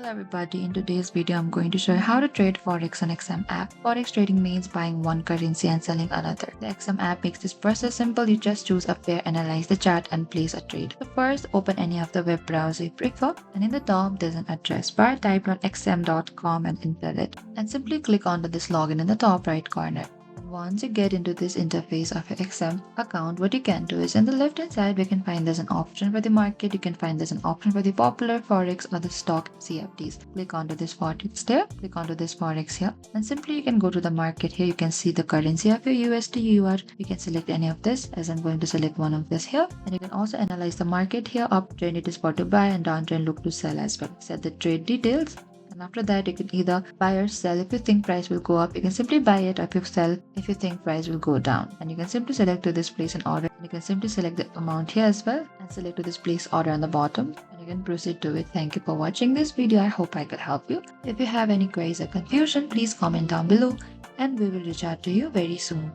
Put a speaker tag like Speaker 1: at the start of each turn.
Speaker 1: Hello everybody, in today's video I'm going to show you how to trade Forex on XM app. Forex trading means buying one currency and selling another. The XM app makes this process simple. You just choose a pair, analyze the chart and place a trade. So first, open any of the web browser you prefer, and in the top there's an address bar. Type on xm.com and enter it, and simply click onto this login in the top right corner. Once you get into this interface of your XM account, what you can do is in the left hand side we can find there's an option for the market. You can find there's an option for the popular Forex or the stock CFDs. Click onto this Forex there, click onto this Forex here, and simply you can go to the market. Here you can see the currency of your USD UR. You can select any of this, as I'm going to select one of this here, and you can also analyze the market here. Uptrend it is for to buy and downtrend look to sell as well. Set the trade details. And after that, you can either buy or sell. If you think price will go up, you can simply buy it. Or if you sell, if you think price will go down, and you can simply select to this place an order. And you can simply select the amount here as well, and select to this place order on the bottom, and you can proceed to it. Thank you for watching this video. I hope I could help you. If you have any queries or confusion, please comment down below, and we will reach out to you very soon.